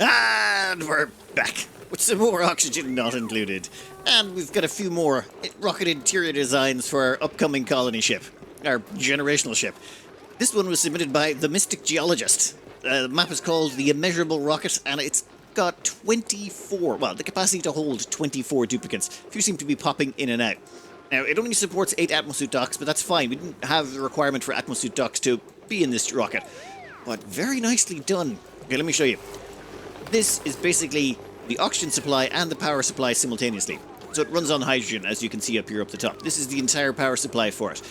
And we're back with some more oxygen not included. And we've got a few more rocket interior designs for our upcoming colony ship, our generational ship. This one was submitted by the Mystic Geologist. The map is called the Immeasurable rocket, and it's got 24, well, the capacity to hold 24 duplicants. A few seem to be popping in and out. Now, it only supports 8 atmosuit docks, but that's fine. We didn't have the requirement for atmosuit docks to be in this rocket. But very nicely done. Okay, let me show you. This is basically the oxygen supply and the power supply simultaneously. So it runs on hydrogen, as you can see up here up the top. This is the entire power supply for it.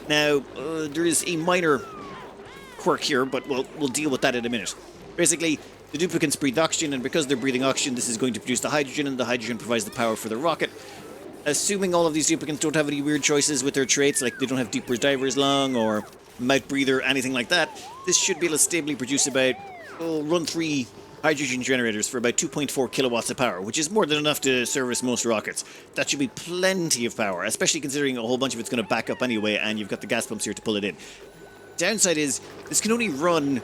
Now, there is a minor quirk here, but we'll deal with that in a minute. Basically, the duplicants breathe oxygen, and because they're breathing oxygen, this is going to produce the hydrogen, and the hydrogen provides the power for the rocket. Assuming all of these duplicants don't have any weird choices with their traits, like they don't have deepers divers long, or mouth breather, anything like that, this should be able to stably produce about, run 3 hydrogen generators for about 2.4 kilowatts of power, which is more than enough to service most rockets. That should be plenty of power, especially considering a whole bunch of it's going to back up anyway, and you've got the gas pumps here to pull it in. Downside is, this can only run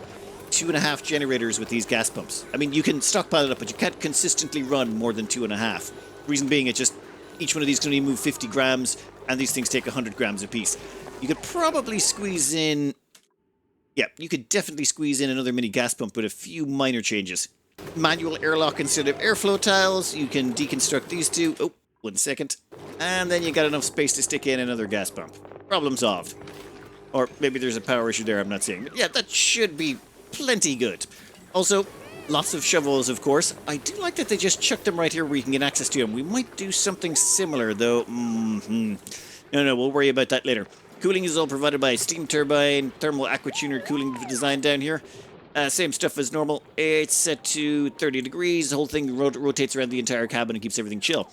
2.5 generators with these gas pumps. I mean, you can stockpile it up, but you can't consistently run more than 2.5. Reason being, it's just, each one of these can only move 50 grams, and these things take 100 grams apiece. You could probably squeeze in... Yeah, you could definitely squeeze in another mini gas pump with a few minor changes. Manual airlock instead of airflow tiles. You can deconstruct these two. Oh, 1 second. And then you got enough space to stick in another gas pump. Problem solved. Or maybe there's a power issue there I'm not seeing. But yeah, that should be plenty good. Also, lots of shovels, of course. I do like that they just chucked them right here where you can get access to them. We might do something similar, though. No, we'll worry about that later. Cooling is all provided by steam turbine, thermal aqua tuner cooling design down here. Same stuff as normal. It's set to 30 degrees. The whole thing rotates around the entire cabin and keeps everything chill.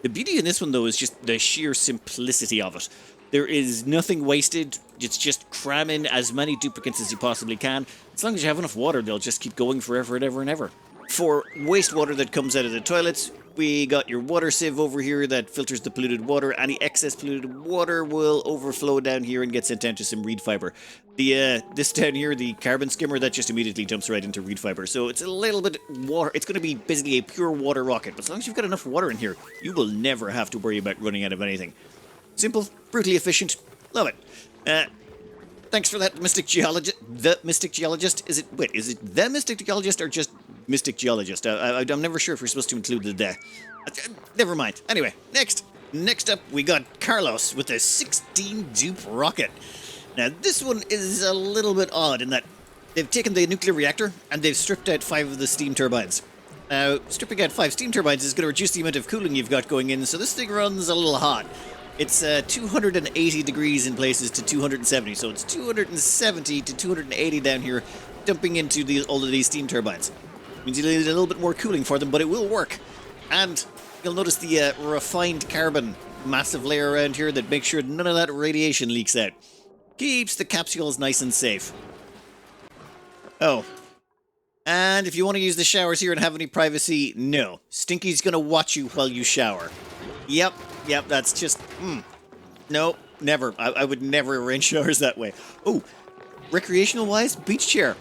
The beauty in this one, though, is just the sheer simplicity of it. There is nothing wasted. It's just cram in as many duplicants as you possibly can. As long as you have enough water, they'll just keep going forever and ever and ever. For wastewater that comes out of the toilets, we got your water sieve over here that filters the polluted water. Any excess polluted water will overflow down here and get sent down to some reed fiber. This down here, the carbon skimmer, that just immediately dumps right into reed fiber. So it's a little bit water. It's going to be basically a pure water rocket. But as long as you've got enough water in here, you will never have to worry about running out of anything. Simple, brutally efficient. Love it. Thanks for that, Mystic Geologist. The Mystic Geologist? Is it the Mystic Geologist or just Mystic Geologist? I'm never sure if we're supposed to include the "the." Never mind. Anyway, next up, we got Carlos with a 16 dupe rocket. Now, this one is a little bit odd in that they've taken the nuclear reactor and they've stripped out 5 of the steam turbines. Now, stripping out 5 steam turbines is going to reduce the amount of cooling you've got going in, so this thing runs a little hot. It's 280 degrees in places to 270, so it's 270 to 280 down here, dumping into all of these steam turbines. Means you need a little bit more cooling for them, but it will work. And you'll notice the refined carbon massive layer around here that makes sure none of that radiation leaks out. Keeps the capsules nice and safe. Oh. And if you want to use the showers here and have any privacy, no. Stinky's gonna watch you while you shower. Yep, that's just... No, never. I would never arrange showers that way. Oh, recreational-wise, beach chair.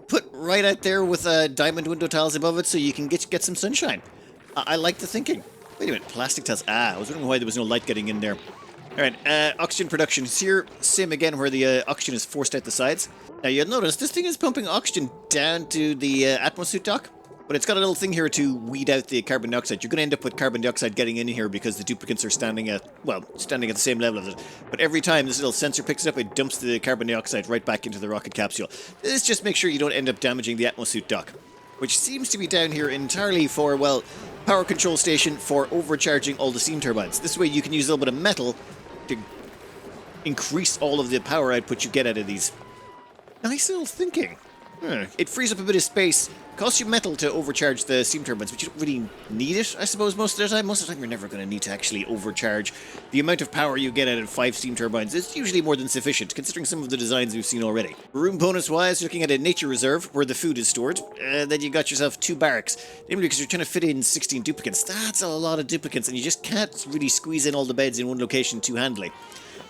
Put right out there with diamond window tiles above it so you can get some sunshine. I like the thinking. Wait a minute, plastic tiles. I was wondering why there was no light getting in there. Alright, oxygen production is here. Same again where the oxygen is forced out the sides. Now you'll notice this thing is pumping oxygen down to the atmosuit dock. But it's got a little thing here to weed out the carbon dioxide. You're going to end up with carbon dioxide getting in here because the duplicants are standing at the same level as it. But every time this little sensor picks it up, it dumps the carbon dioxide right back into the rocket capsule. This just makes sure you don't end up damaging the atmosuit dock, which seems to be down here entirely for, well, power control station for overcharging all the steam turbines. This way you can use a little bit of metal to increase all of the power output you get out of these. Nice little thinking. It frees up a bit of space. Costs you metal to overcharge the steam turbines, but you don't really need it, I suppose, most of the time. Most of the time, you're never going to need to actually overcharge. The amount of power you get out of 5 steam turbines is usually more than sufficient, considering some of the designs we've seen already. Room bonus-wise, looking at a nature reserve, where the food is stored. Then you got yourself 2 barracks. Namely, because you're trying to fit in 16 duplicants. That's a lot of duplicants, and you just can't really squeeze in all the beds in one location too handily.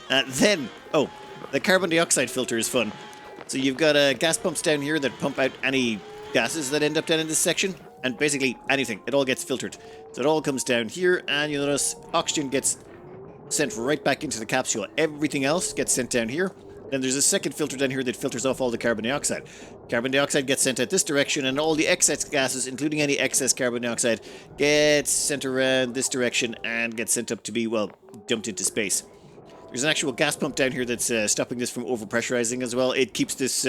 The carbon dioxide filter is fun. So you've got gas pumps down here that pump out any gases that end up down in this section, and basically anything. It all gets filtered. So it all comes down here, and you'll notice oxygen gets sent right back into the capsule. Everything else gets sent down here. Then there's a second filter down here that filters off all the carbon dioxide. Carbon dioxide gets sent out this direction, and all the excess gases, including any excess carbon dioxide, gets sent around this direction and gets sent up to be, well, dumped into space. There's an actual gas pump down here that's stopping this from overpressurizing as well. It keeps this...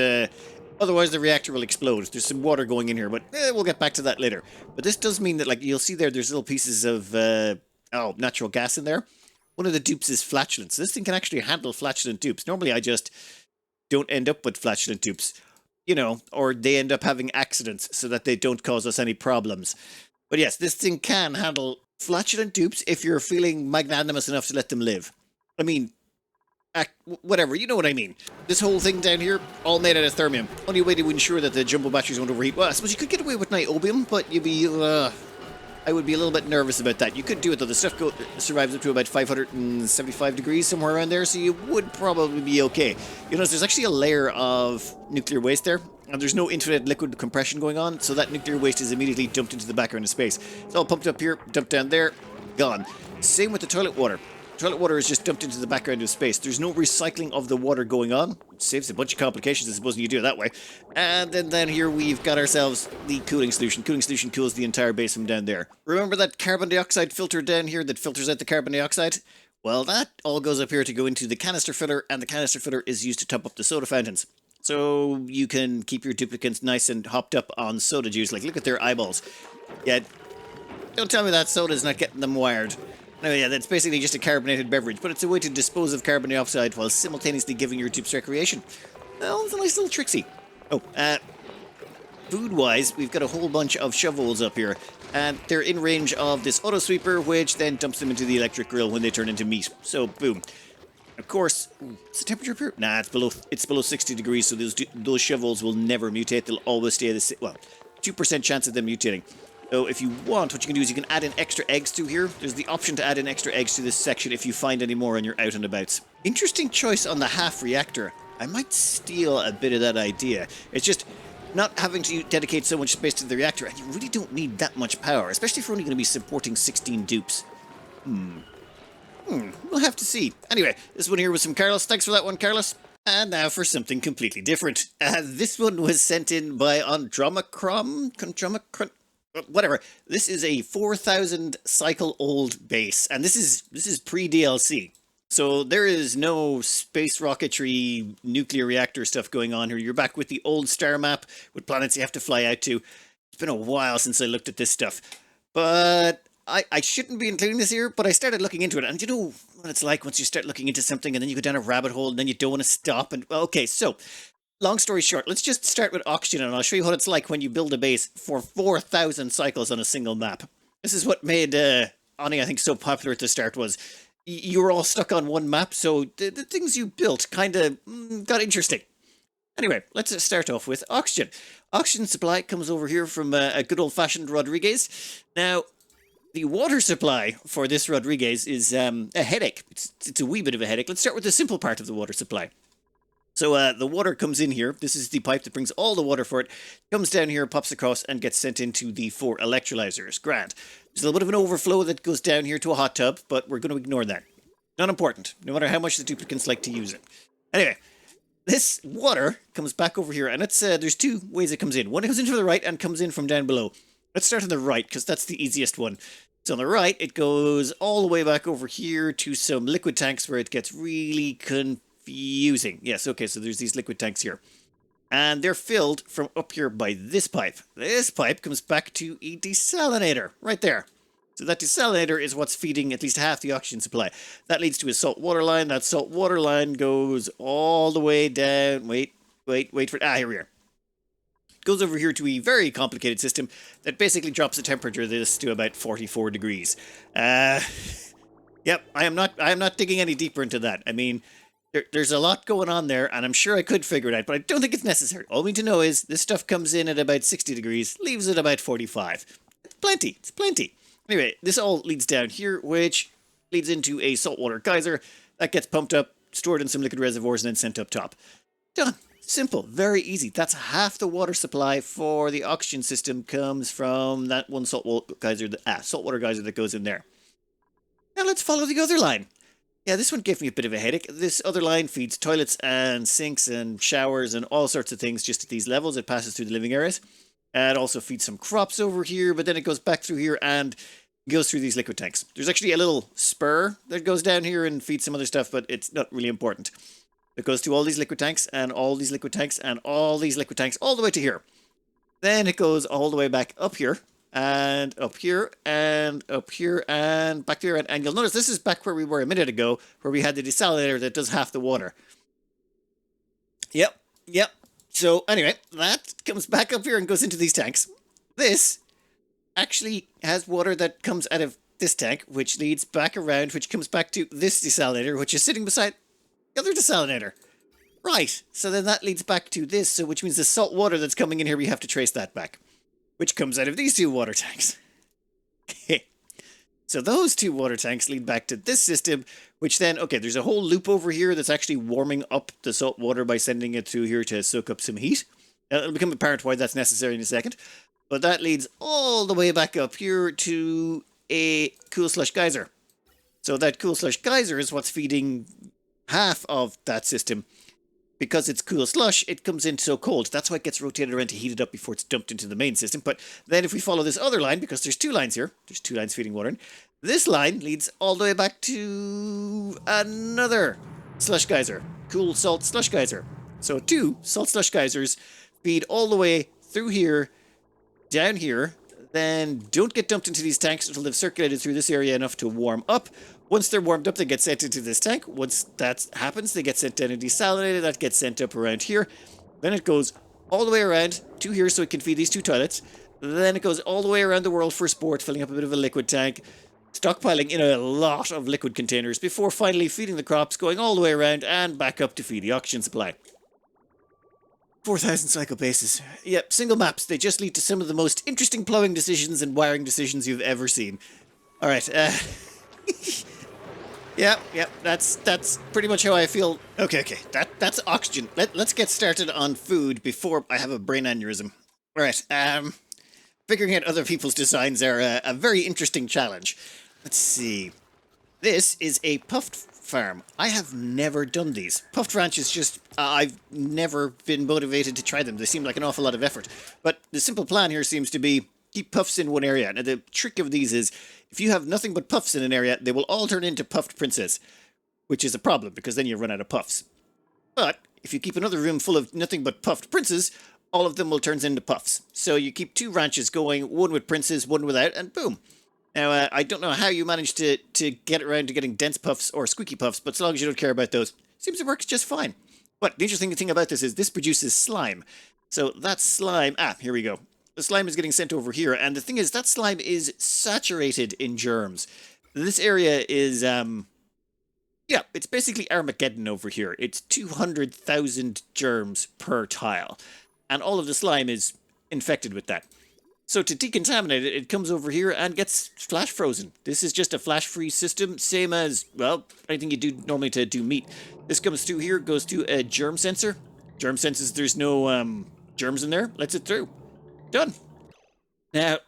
otherwise, the reactor will explode. There's some water going in here, but we'll get back to that later. But this does mean that, like, you'll see there's little pieces of natural gas in there. One of the dupes is flatulence. This thing can actually handle flatulent dupes. Normally, I just don't end up with flatulent dupes, you know, or they end up having accidents so that they don't cause us any problems. But yes, this thing can handle flatulent dupes if you're feeling magnanimous enough to let them live. I mean, whatever, you know what I mean. This whole thing down here, all made out of thermium. Only way to ensure that the jumbo batteries won't overheat. Well, I suppose you could get away with niobium, but you'd be... I would be a little bit nervous about that. You could do it though. The stuff survives up to about 575 degrees, somewhere around there, so you would probably be okay. You notice there's actually a layer of nuclear waste there, and there's no infinite liquid compression going on, so that nuclear waste is immediately dumped into the background of space. It's all pumped up here, dumped down there, gone. Same with the toilet water. Toilet water is just dumped into the background of space. There's no recycling of the water going on. It saves a bunch of complications, I suppose, when you do it that way. And then here we've got ourselves the cooling solution. Cooling solution cools the entire base from down there. Remember that carbon dioxide filter down here that filters out the carbon dioxide? Well, that all goes up here to go into the canister filler, and the canister filler is used to top up the soda fountains. So you can keep your duplicants nice and hopped up on soda juice. Like, look at their eyeballs. Yeah, don't tell me that soda's not getting them wired. No, yeah, that's basically just a carbonated beverage, but it's a way to dispose of carbon dioxide while simultaneously giving your dupes recreation. Well, it's a nice little tricksy. Oh, food-wise, we've got a whole bunch of shovels up here, and they're in range of this auto sweeper, which then dumps them into the electric grill when they turn into meat. So, boom. Of course, what's the temperature up here? Nah, it's below 60 degrees, so those shovels will never mutate. They'll always stay the same. Well, 2% chance of them mutating. So if you want, what you can do is you can add in extra eggs through here. There's the option to add in extra eggs to this section if you find any more and you're out and about. Interesting choice on the half reactor. I might steal a bit of that idea. It's just not having to dedicate so much space to the reactor, and you really don't need that much power, especially if you're only going to be supporting 16 dupes. We'll have to see. Anyway, this one here was from Carlos. Thanks for that one, Carlos. And now for something completely different. This one was sent in by Andocromn. Whatever. This is a 4,000 cycle old base, and this is pre-DLC. So there is no space rocketry, nuclear reactor stuff going on here. You're back with the old star map with planets you have to fly out to. It's been a while since I looked at this stuff, but I shouldn't be including this here, but I started looking into it, and you know what it's like once you start looking into something and then you go down a rabbit hole and then you don't want to stop. And okay, so long story short, let's just start with oxygen, and I'll show you what it's like when you build a base for 4,000 cycles on a single map. This is what made Ani, I think, so popular at the start. Was you were all stuck on one map, so the things you built kind of got interesting. Anyway, let's start off with oxygen. Oxygen supply comes over here from a good old-fashioned Rodriguez. Now, the water supply for this Rodriguez is a headache. It's a wee bit of a headache. Let's start with the simple part of the water supply. So the water comes in here. This is the pipe that brings all the water for it. Comes down here, pops across, and gets sent into the 4 electrolyzers. Grand. There's a little bit of an overflow that goes down here to a hot tub, but we're going to ignore that. Not important, no matter how much the duplicants like to use it. Anyway, this water comes back over here, and it's there's 2 ways it comes in. One comes in from the right and comes in from down below. Let's start on the right, because that's the easiest one. So on the right, it goes all the way back over here to some liquid tanks where it gets really confusing. Yes, okay, so there's these liquid tanks here. And they're filled from up here by this pipe. This pipe comes back to a desalinator, right there. So that desalinator is what's feeding at least half the oxygen supply. That leads to a salt water line. That salt water line goes all the way down. Wait for it. Here we are. Goes over here to a very complicated system that basically drops the temperature of this to about 44 degrees. Yep, I am not digging any deeper into that. I mean, there's a lot going on there, and I'm sure I could figure it out, but I don't think it's necessary. All we need to know is this stuff comes in at about 60 degrees, leaves at about 45. It's plenty. It's plenty. Anyway, this all leads down here, which leads into a saltwater geyser that gets pumped up, stored in some liquid reservoirs, and then sent up top. Done. Simple, very easy. That's half the water supply for the oxygen system comes from that one saltwater geyser that goes in there. Now let's follow the other line. Yeah, this one gave me a bit of a headache. This other line feeds toilets and sinks and showers and all sorts of things just at these levels. It passes through the living areas. It also feeds some crops over here, but then it goes back through here and goes through these liquid tanks. There's actually a little spur that goes down here and feeds some other stuff, but it's not really important. It goes to all these liquid tanks and all these liquid tanks and all these liquid tanks all the way to here. Then it goes all the way back up here and up here and up here and back there. And you'll notice this is back where we were a minute ago, where we had the desalinator that does half the water. Yep. So anyway, that comes back up here and goes into these tanks. This actually has water that comes out of this tank, which leads back around, which comes back to this desalinator, which is sitting beside the other desalinator. Right, so then that leads back to this, so which means the salt water that's coming in here, we have to trace that back, which comes out of these two water tanks. So those two water tanks lead back to this system, which then, okay, there's a whole loop over here that's actually warming up the salt water by sending it through here to soak up some heat. It'll become apparent why that's necessary in a second. But that leads all the way back up here to a cool slush geyser. So that cool slush geyser is what's feeding half of that system. Because it's cool slush, it comes in so cold. That's why it gets rotated around to heat it up before it's dumped into the main system. But then if we follow this other line, because there's two lines here, there's two lines feeding water in, this line leads all the way back to another slush geyser, cool salt slush geyser. So two salt slush geysers feed all the way through here, down here, then don't get dumped into these tanks until they've circulated through this area enough to warm up. Once they're warmed up, they get sent into this tank. Once that happens, they get sent down and desalinated. That gets sent up around here. Then it goes all the way around to here so it can feed these two toilets. Then it goes all the way around the world for sport, filling up a bit of a liquid tank, stockpiling in a lot of liquid containers before finally feeding the crops, going all the way around and back up to feed the oxygen supply. 4,000 cycle bases. Yep, single maps. They just lead to some of the most interesting plumbing decisions and wiring decisions you've ever seen. Alright, Yep, that's pretty much how I feel. Okay, that's oxygen. Let's get started on food before I have a brain aneurysm. Alright, figuring out other people's designs are a very interesting challenge. Let's see. This is a puffed farm. I have never done these. Puffed ranches just, I've never been motivated to try them. They seem like an awful lot of effort. But the simple plan here seems to be keep puffs in one area. Now the trick of these is, if you have nothing but puffs in an area, they will all turn into puffed princes, which is a problem because then you run out of puffs. But if you keep another room full of nothing but puffed princes, all of them will turn into puffs. So you keep two ranches going, one with princes, one without, and boom. Now, I don't know how you manage to get around to getting dense puffs or squeaky puffs, but so long as you don't care about those, seems it works just fine. But the interesting thing about this is this produces slime. So that slime, here we go. The slime is getting sent over here, and the thing is, that slime is saturated in germs. This area is, yeah, it's basically Armageddon over here. It's 200,000 germs per tile, and all of the slime is infected with that. So to decontaminate it, it comes over here and gets flash frozen. This is just a flash freeze system, same as, well, anything you do normally to do meat. This comes through here, goes to a germ sensor. Germ senses there's no germs in there, lets it through. Done. Now,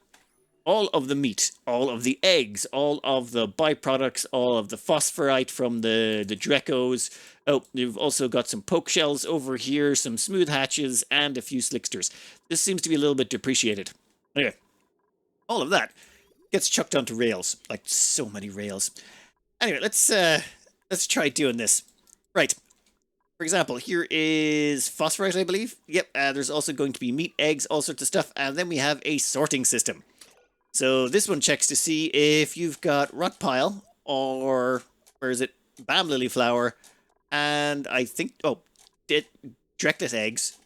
all of the meat, all of the eggs, all of the byproducts, all of the phosphorite from the Drecos. Oh, you've also got some poke shells over here, some smooth hatches, and a few slicksters. This seems to be a little bit depreciated. Anyway, all of that gets chucked onto rails, like so many rails. Anyway, let's try doing this. Right. For example, here is phosphorite, I believe. Yep, there's also going to be meat, eggs, all sorts of stuff, and then we have a sorting system. So this one checks to see if you've got rock pile, or, where is it, balm lily flower, and I think, Dreclet eggs,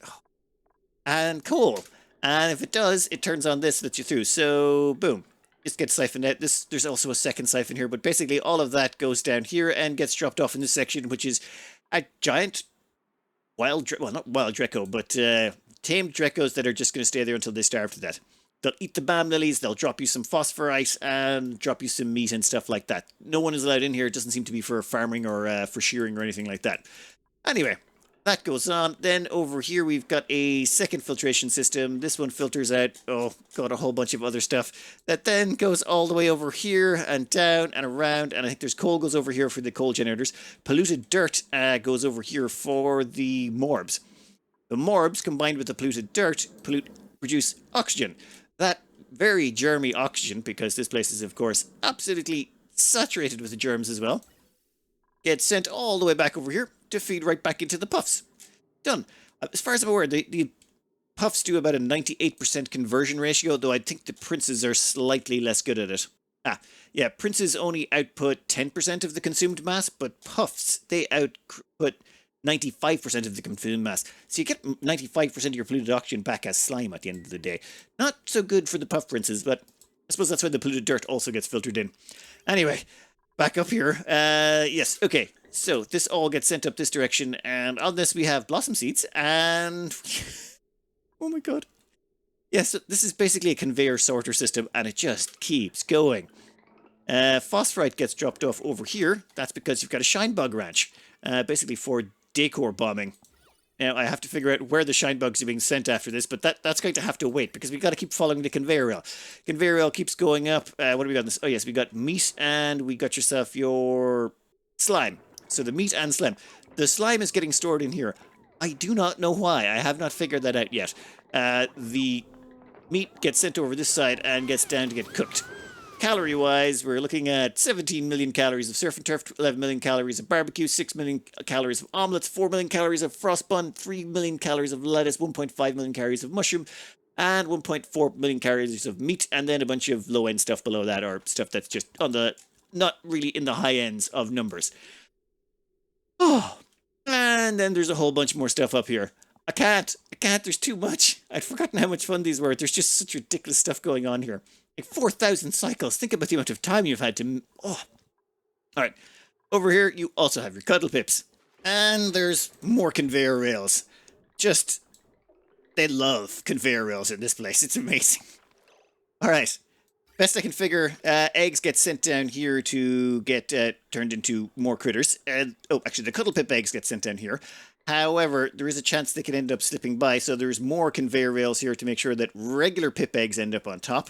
and coal. And if it does, it turns on this, lets you through. So, boom. This gets siphoned out. There's also a second siphon here, but basically all of that goes down here and gets dropped off in this section, which is a giant not wild Dreco, but tamed Drecos that are just going to stay there until they starve to death. They'll eat the balm lilies, they'll drop you some phosphorite, and drop you some meat and stuff like that. No one is allowed in here. It doesn't seem to be for farming or for shearing or anything like that. Anyway, That goes on. Then over here we've got a second filtration system. This one filters out, oh god, a whole bunch of other stuff. That then goes all the way over here and down and around. And I think there's coal goes over here for the coal generators. Polluted dirt goes over here for the morbs. The morbs combined with the polluted dirt produce oxygen. That very germy oxygen, because this place is of course absolutely saturated with the germs as well, gets sent all the way back over here to feed right back into the puffs. Done. As far as I'm aware, the puffs do about a 98% conversion ratio, though I think the princes are slightly less good at it. Yeah, princes only output 10% of the consumed mass, but puffs, they output 95% of the consumed mass. So you get 95% of your polluted oxygen back as slime at the end of the day. Not so good for the puff princes, but I suppose that's why the polluted dirt also gets filtered in. Anyway, back up here. Yes, okay. So this all gets sent up this direction, and on this we have blossom seeds, and oh my god. Yes, so this is basically a conveyor sorter system, and it just keeps going. Phosphorite gets dropped off over here. That's because you've got a shine bug ranch, basically for decor bombing. Now, I have to figure out where the shine bugs are being sent after this, but that's going to have to wait, because we've got to keep following the conveyor rail. Conveyor rail keeps going up. What do we got in this? Oh, yes, we got meat, and we got yourself your slime. So the meat and slime. The slime is getting stored in here. I do not know why. I have not figured that out yet. The meat gets sent over this side and gets down to get cooked. Calorie-wise, we're looking at 17 million calories of surf and turf, 11 million calories of barbecue, 6 million calories of omelets, 4 million calories of frost bun, 3 million calories of lettuce, 1.5 million calories of mushroom, and 1.4 million calories of meat, and then a bunch of low-end stuff below that, or stuff that's just on the, not really in the high ends of numbers. Oh, and then there's a whole bunch more stuff up here. I can't, there's too much. I'd forgotten how much fun these were. There's just such ridiculous stuff going on here. Like 4,000 cycles. Think about the amount of time you've had to... Oh. Alright. Over here, you also have your cuddle pips. And there's more conveyor rails. Just... They love conveyor rails in this place. It's amazing. Alright. Best I can figure, eggs get sent down here to get turned into more critters. Oh, actually, the cuddle pip eggs get sent down here. However, there is a chance they could end up slipping by, so there's more conveyor rails here to make sure that regular pip eggs end up on top.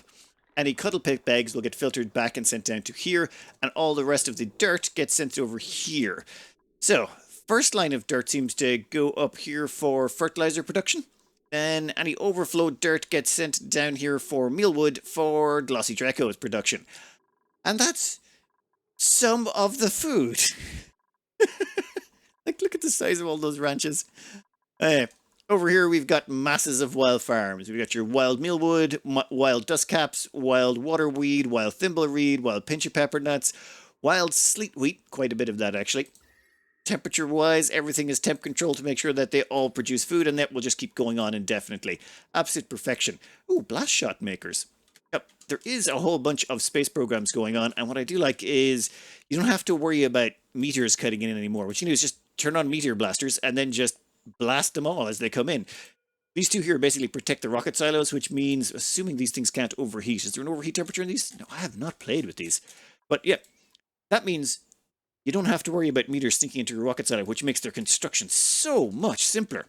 Any cuddle pip eggs will get filtered back and sent down to here, and all the rest of the dirt gets sent over here. So, first line of dirt seems to go up here for fertilizer production. Then any overflow dirt gets sent down here for mealwood for glossy Draco's production. And that's some of the food. Like, look at the size of all those ranches. Over here, we've got masses of wild farms. We've got your wild mealwood, wild dust caps, wild waterweed, wild thimbleweed, wild pincher pepper nuts, wild sleet wheat, quite a bit of that actually. Temperature-wise, everything is temp controlled to make sure that they all produce food, and that will just keep going on indefinitely. Absolute perfection. Ooh, blast shot makers. Yep, there is a whole bunch of space programs going on, and what I do like is you don't have to worry about meteors cutting in anymore. What you do is just turn on meteor blasters and then just blast them all as they come in. These two here basically protect the rocket silos, which means, assuming these things can't overheat. Is there an overheat temperature in these? No, I have not played with these. But yeah, that means you don't have to worry about meteors sinking into your rocket silo, which makes their construction so much simpler.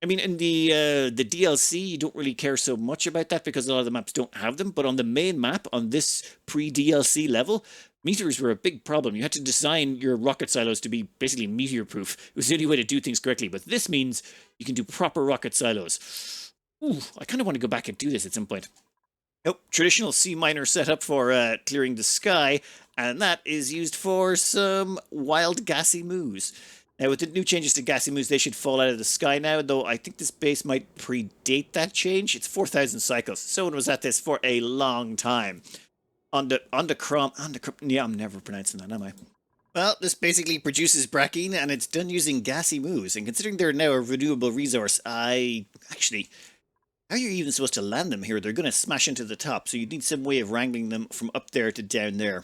I mean, in the DLC, you don't really care so much about that because a lot of the maps don't have them. But on the main map, on this pre-DLC level, meteors were a big problem. You had to design your rocket silos to be basically meteor-proof. It was the only way to do things correctly. But this means you can do proper rocket silos. Ooh, I kind of want to go back and do this at some point. Nope, traditional C minor setup for clearing the sky, and that is used for some wild gassy moos. Now, with the new changes to gassy moos, they should fall out of the sky now, though I think this base might predate that change. It's 4,000 cycles. Someone was at this for a long time. Andocromn, yeah, I'm never pronouncing that, am I? Well, this basically produces brackine, and it's done using gassy moos. And considering they're now a renewable resource, actually, how are you even supposed to land them here? They're going to smash into the top, so you need some way of wrangling them from up there to down there.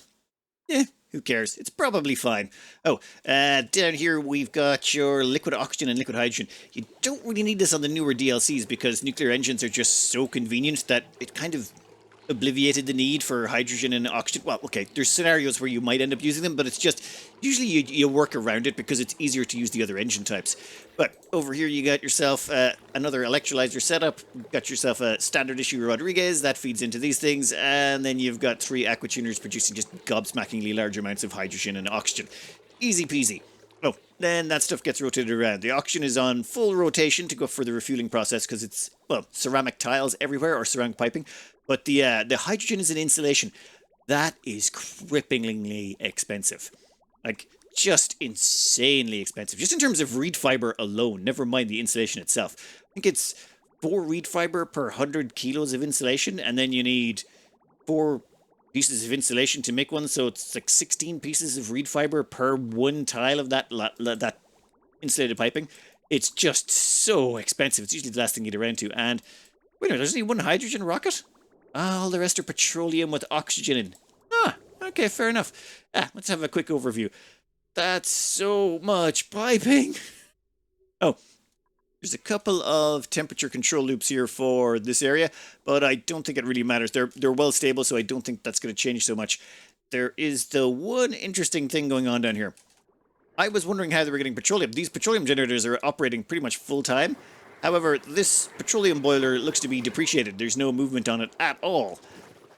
Who cares? It's probably fine. Oh, down here we've got your liquid oxygen and liquid hydrogen. You don't really need this on the newer DLCs because nuclear engines are just so convenient that it kind of obliviated the need for hydrogen and oxygen. Well, okay, there's scenarios where you might end up using them, but it's just usually you work around it because it's easier to use the other engine types. But over here you got yourself another electrolyzer setup, got yourself a standard issue Rodriguez that feeds into these things, and then you've got 3 aquatuners producing just gobsmackingly large amounts of hydrogen and oxygen. Easy peasy. Oh, then that stuff gets rotated around. The oxygen is on full rotation to go for the refueling process because it's, well, ceramic tiles everywhere or ceramic piping. But the hydrogen is an insulation. That is cripplingly expensive. Like, just insanely expensive. Just in terms of reed fiber alone, never mind the insulation itself. I think it's 4 reed fiber per 100 kilos of insulation, and then you need 4 pieces of insulation to make one, so it's like 16 pieces of reed fiber per 1 tile of that insulated piping. It's just so expensive. It's usually the last thing you get around to. And wait a minute, there's only 1 hydrogen rocket? All the rest are petroleum with oxygen in. Ah, okay, fair enough. Let's have a quick overview. That's so much piping. Oh, there's a couple of temperature control loops here for this area, but I don't think it really matters. They're well stable, so I don't think that's going to change so much. There is the one interesting thing going on down here. I was wondering how they were getting petroleum. These petroleum generators are operating pretty much full time. However, this petroleum boiler looks to be depreciated. There's no movement on it at all.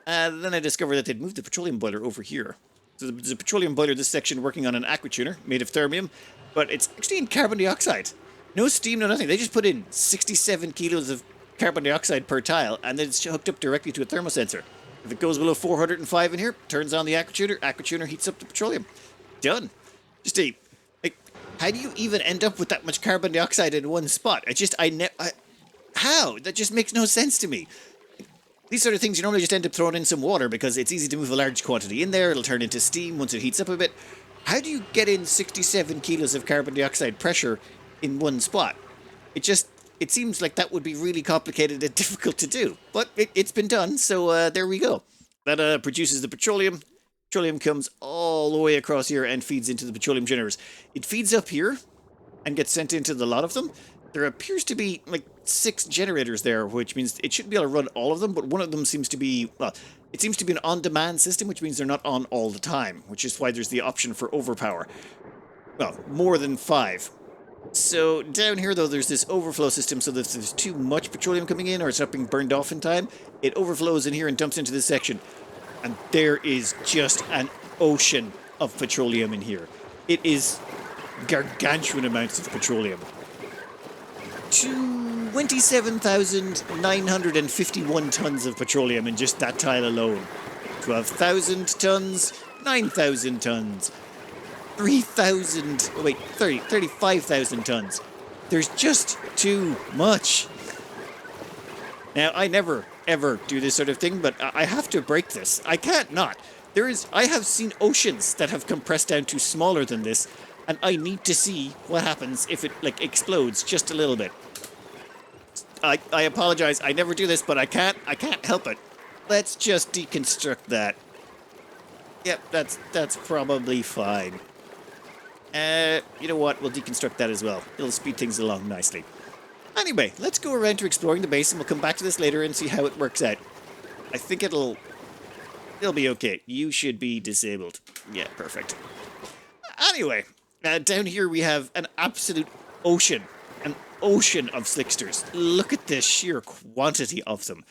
Then I discovered that they'd moved the petroleum boiler over here. So there's a petroleum boiler this section working on an aquatuner made of thermium, but it's actually in carbon dioxide. No steam, no nothing. They just put in 67 kilos of carbon dioxide per tile, and then it's hooked up directly to a thermosensor. If it goes below 405 in here, turns on the aquatuner heats up the petroleum. Done. Just how do you even end up with that much carbon dioxide in one spot? How? That just makes no sense to me. These sort of things, you normally just end up throwing in some water because it's easy to move a large quantity in there. It'll turn into steam once it heats up a bit. How do you get in 67 kilos of carbon dioxide pressure in one spot? It seems like that would be really complicated and difficult to do. But it's been done, so there we go. That produces the petroleum. Petroleum comes all the way across here and feeds into the petroleum generators. It feeds up here and gets sent into the lot of them. There appears to be like 6 generators there, which means it shouldn't be able to run all of them, but one of them seems to be, well, it seems to be an on-demand system, which means they're not on all the time, which is why there's the option for overpower. Well, more than 5. So down here, though, there's this overflow system, so that if there's too much petroleum coming in or it's not being burned off in time, it overflows in here and dumps into this section. And there is just an ocean of petroleum in here. It is gargantuan amounts of petroleum. 27,951 tons of petroleum in just that tile alone. 12,000 tons, 9,000 tons, 35,000 tons. There's just too much. Now, I never, ever do this sort of thing, but I have to break this. I can't not. I have seen oceans that have compressed down to smaller than this, and I need to see what happens if it, like, explodes just a little bit. I apologize, I never do this, but I can't help it. Let's just deconstruct that. Yep, that's probably fine. You know what, we'll deconstruct that as well. It'll speed things along nicely. Anyway, let's go around to exploring the base, and we'll come back to this later and see how it works out. I think it'll be okay. You should be disabled. Yeah, perfect. Anyway, down here we have an absolute ocean. An ocean of slicksters. Look at the sheer quantity of them.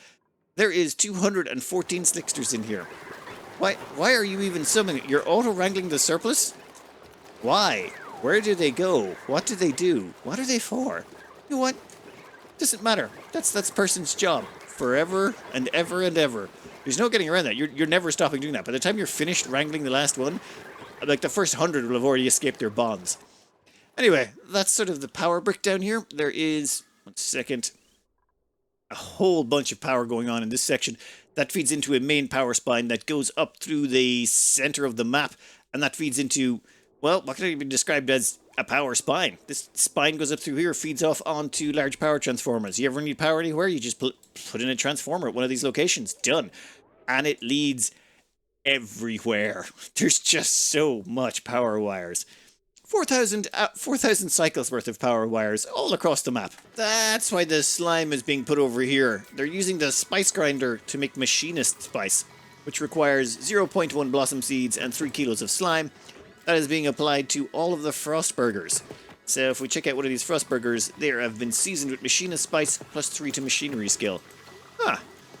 There is 214 slicksters in here. Why are you even summoning it? You're auto-wrangling the surplus? Why? Where do they go? What do they do? What are they for? You know what? Doesn't matter. That's the person's job. Forever and ever and ever. There's no getting around that. You're never stopping doing that. By the time you're finished wrangling the last one, like the first 100 will have already escaped their bonds. Anyway, that's sort of the power brick down here. There is, one second, a whole bunch of power going on in this section. That feeds into a main power spine that goes up through the center of the map, and that feeds into, well, what can it be described as a power spine? This spine goes up through here, feeds off onto large power transformers. You ever need power anywhere, you just put in a transformer at one of these locations. Done. And it leads everywhere. There's just so much power wires. 4,000 cycles worth of power wires all across the map. That's why the slime is being put over here. They're using the spice grinder to make machinist spice, which requires 0.1 blossom seeds and 3 kilos of slime. That is being applied to all of the frost burgers. So if we check out one of these frost burgers, they have been seasoned with machinist spice plus 3 to machinery skill. Huh.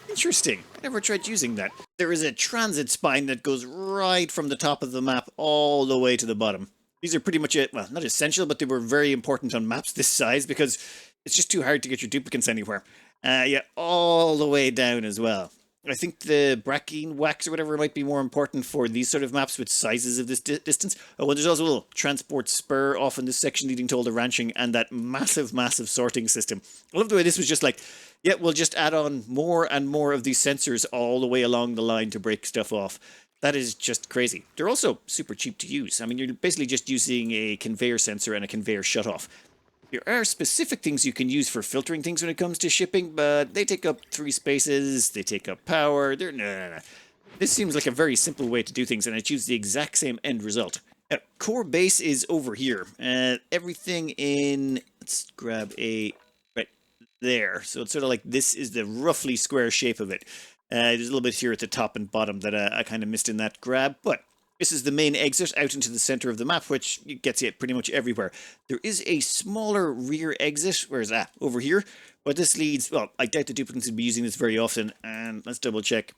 Interesting. I never tried using that. There is a transit spine that goes right from the top of the map all the way to the bottom. These are pretty much well, not essential, but they were very important on maps this size because it's just too hard to get your duplicants anywhere. Yeah, all the way down as well. I think the Brackine wax or whatever might be more important for these sort of maps with sizes of this distance. Oh, well, there's also a little transport spur off in this section leading to all the ranching and that massive, massive sorting system. I love the way this was just like, yeah, we'll just add on more and more of these sensors all the way along the line to break stuff off. That is just crazy. They're also super cheap to use. I mean, you're basically just using a conveyor sensor and a conveyor shutoff. There are specific things you can use for filtering things when it comes to shipping, but they take up 3 spaces, they take up power, no. This seems like a very simple way to do things, and it achieves the exact same end result. Core base is over here. Everything in... Let's grab a... Right there. So it's sort of like this is the roughly square shape of it. There's a little bit here at the top and bottom that I kind of missed in that grab, but this is the main exit out into the center of the map, which gets you pretty much everywhere. There is a smaller rear exit. Where is that? Over here. But this leads... Well, I doubt the duplicants would be using this very often, and let's double check.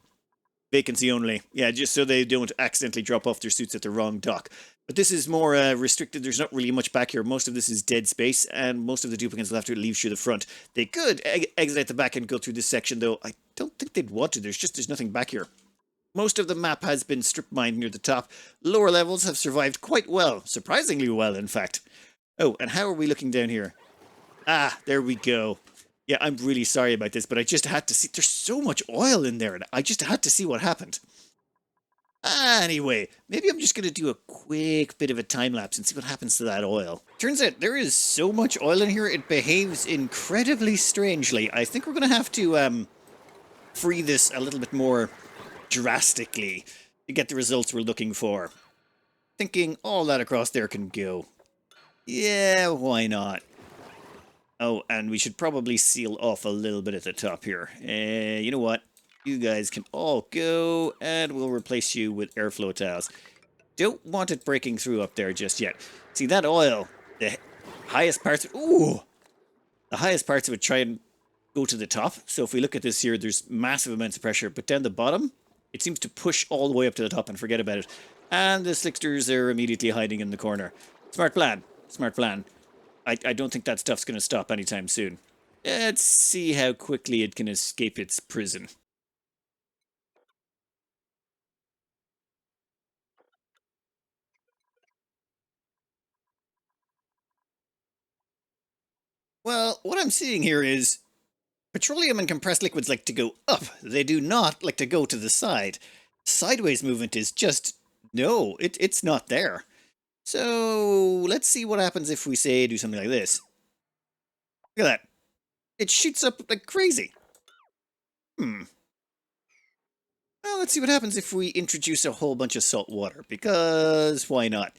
Vacancy only. Yeah, just so they don't accidentally drop off their suits at the wrong dock. But this is more restricted. There's not really much back here. Most of this is dead space, and most of the duplicants will have to leave through the front. They could exit at the back and go through this section, though I don't think they'd want to. There's nothing back here. Most of the map has been strip mined near the top. Lower levels have survived quite well. Surprisingly well, in fact. Oh, and how are we looking down here? Ah, there we go. Yeah, I'm really sorry about this, but I just had to see... There's so much oil in there, and I just had to see what happened. Anyway, maybe I'm just going to do a quick bit of a time-lapse and see what happens to that oil. Turns out there is so much oil in here, it behaves incredibly strangely. I think we're going to have to free this a little bit more drastically to get the results we're looking for. Thinking all that across there can go. Yeah, why not? Oh, and we should probably seal off a little bit at the top here. You know what? You guys can all go, and we'll replace you with airflow tiles. Don't want it breaking through up there just yet. See, that oil, the highest parts... Ooh! The highest parts of it try and go to the top. So if we look at this here, there's massive amounts of pressure. But down the bottom, it seems to push all the way up to the top and forget about it. And the slicksters are immediately hiding in the corner. Smart plan. Smart plan. I don't think that stuff's going to stop anytime soon. Let's see how quickly it can escape its prison. Well, what I'm seeing here is petroleum and compressed liquids like to go up. They do not like to go to the side. Sideways movement is just... No, it's not there. So, let's see what happens if we, say, do something like this. Look at that. It shoots up like crazy. Well, let's see what happens if we introduce a whole bunch of salt water, because why not?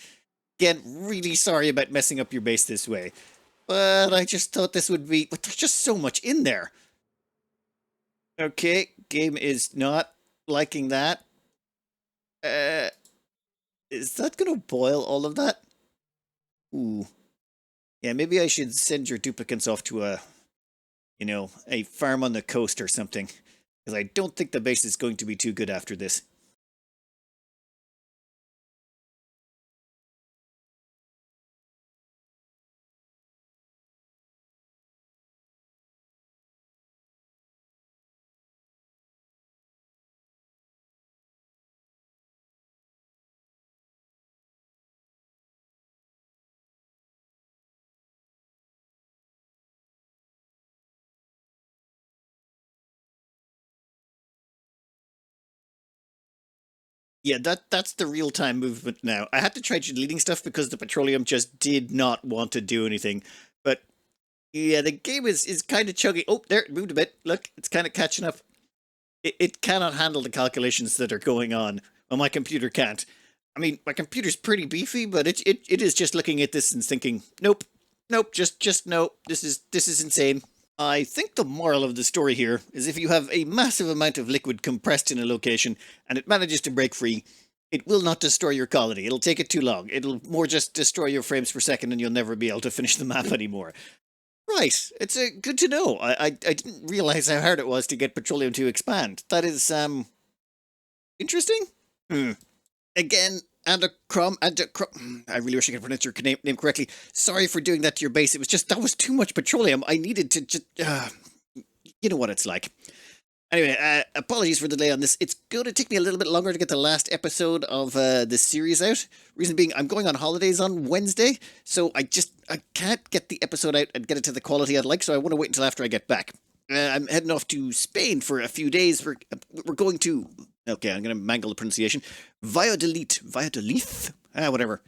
Again, really sorry about messing up your base this way, but I just thought this would be... But there's just so much in there. Okay, game is not liking that. Is that going to boil all of that? Ooh. Yeah, maybe I should send your duplicants off to a, you know, a farm on the coast or something. Because I don't think the base is going to be too good after this. Yeah, that's the real-time movement now. I had to try deleting stuff because the petroleum just did not want to do anything. But, yeah, the game is kind of chugging. Oh, there, it moved a bit. Look, it's kind of catching up. It cannot handle the calculations that are going on. Well, my computer can't. I mean, my computer's pretty beefy, but it is just looking at this and thinking, nope, nope, just no. This is insane. I think the moral of the story here is if you have a massive amount of liquid compressed in a location and it manages to break free, it will not destroy your colony. It'll take it too long. It'll more just destroy your frames per second and you'll never be able to finish the map anymore. Right, it's good to know. I didn't realize how hard it was to get Petroleum to expand. That is, interesting? Again, Andocromn. I really wish I could pronounce your name correctly. Sorry for doing that to your base. It was just, that was too much petroleum. I needed to just, you know what it's like. Anyway, apologies for the delay on this. It's going to take me a little bit longer to get the last episode of this series out. Reason being, I'm going on holidays on Wednesday, so I can't get the episode out and get it to the quality I'd like, so I want to wait until after I get back. I'm heading off to Spain for a few days. We're going to... Okay, I'm going to mangle the pronunciation. Valladolid. Whatever.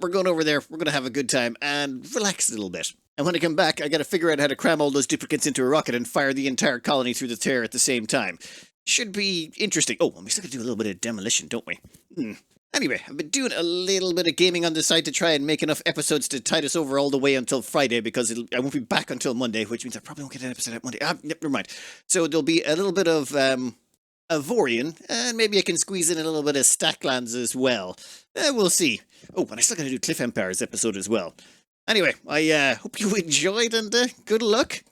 We're going over there. We're going to have a good time and relax a little bit. And when I come back, I got to figure out how to cram all those duplicants into a rocket and fire the entire colony through the tear at the same time. Should be interesting. Oh, and we still got to do a little bit of demolition, don't we? Anyway, I've been doing a little bit of gaming on the side to try and make enough episodes to tide us over all the way until Friday, because I won't be back until Monday, which means I probably won't get an episode out Monday. Never mind. So there'll be a little bit of Avorion, and maybe I can squeeze in a little bit of Stacklands as well. We'll see. Oh, and I still got to do Cliff Empire's episode as well. Anyway, I hope you enjoyed, and good luck.